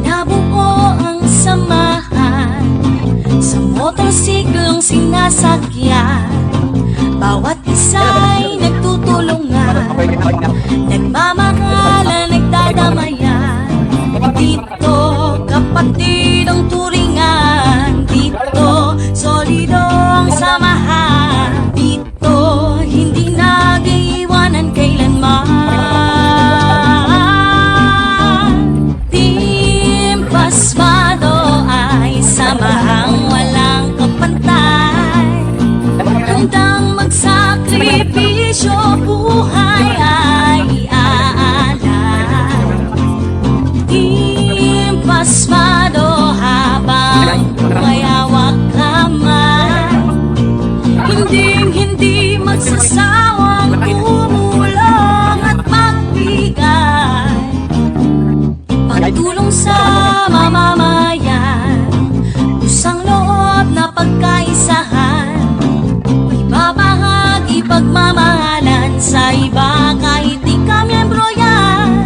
Nabuo ang samahan sa motorsiklong sinasakyan. Bawat isa'y nagtutulungan, nagmamahalan, nagdadamayan. Dito kapatid ang turingan, dito solido ang samahan, dito hindi nag-iiwanan kailanman. Team Pasmado ay samahang walang kapantay, handang magsakripisyo, buhay ay aalay. Team Pasmado habang mayawak kamay, hindi magsasawang tumulong at magbigay. Pagtulong sa mamamayan, pusang loob na pagkaisahan, ibabahagi pagmamahalan sa iba kahit di ka miyembro yan.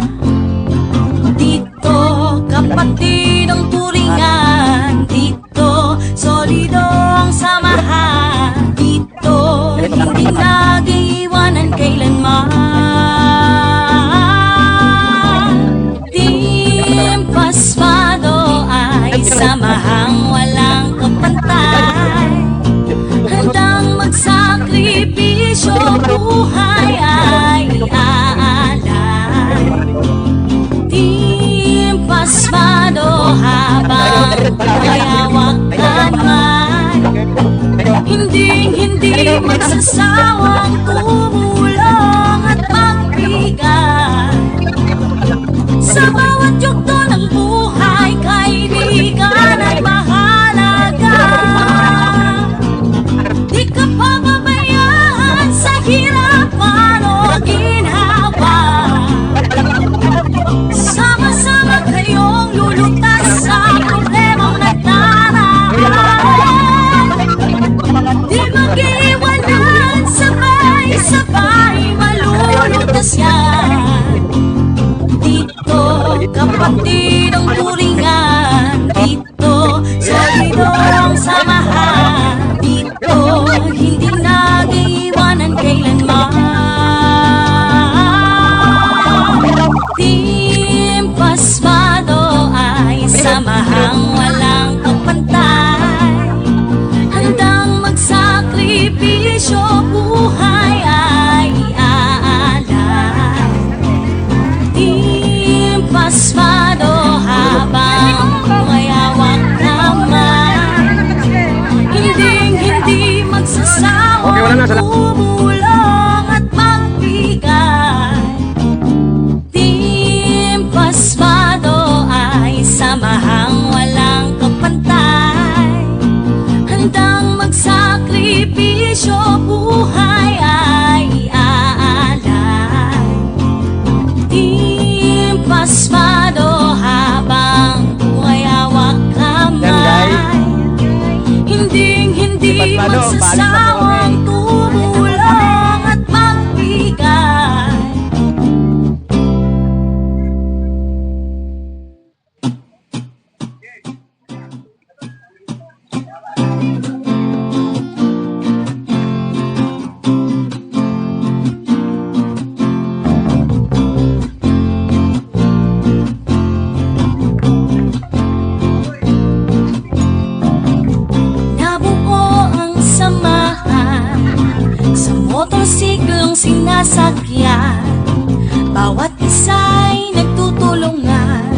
Dito kapatid ang turingan, dito solido ang samahan, dito hindi nag-iiwanan kailanman. Team Pasmado ay samahang walang kapantay, handang magsakripisyo, buhay ay aalay. Team Pasmado habang mayawak kamay, hindi magsasawang tumulong at magbigay. Sa bawat yugto ng buhay, kaibigan ay mahalaga. Di ka pababayaan sa hirapan o ginhawa. Sama-sama kayong lulutas sa problemang nagdaraan. Di mag-iwanan, sabay-sabay malulutas yan. Dito kapatid ang turingan, dito solido ang samahan, dito hindi nag-iiwanan kailanman. Team Pasmado ay samahang walang kapantay, handang magsakripisyo, buhay ay aalay. Team Pasmado habang mayawak kamay, hindi magsasawang tumulong at magbigay. Team Pasmado ay samahang walang kapantay, handang magsakripisyo, buhay ay aalay. Team Pasmado habang mayawak kamay, hindi magsasawang tumulong at magbigay. Nabuo ang samahan sa motorsiklong sinasakyan. Bawat isa'y nagtutulungan,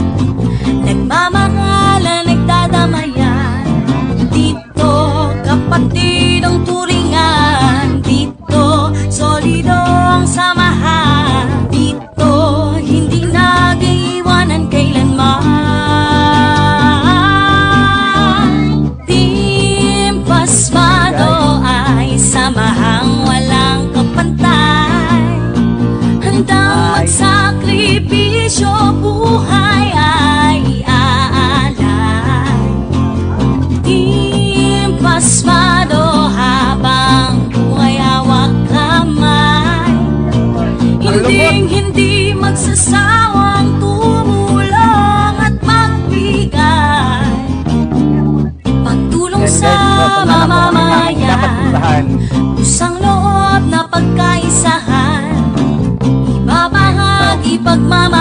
nagmamahalan, nagdadamayan. Dito kapatid ang turingan, dito solido ang samahan, dito hindi nag-iiwanan kailanman. Team Pasmado ay samahang walang kapantay, handang magsakripisyo, buhay ay aalay. Team Pasmado habang mayawak kamay, Hindi magsasawang tumulong at magbigay pagtulong sa mamamayan, kusang loob na pagkaisahan, ibabahagi pagmamahal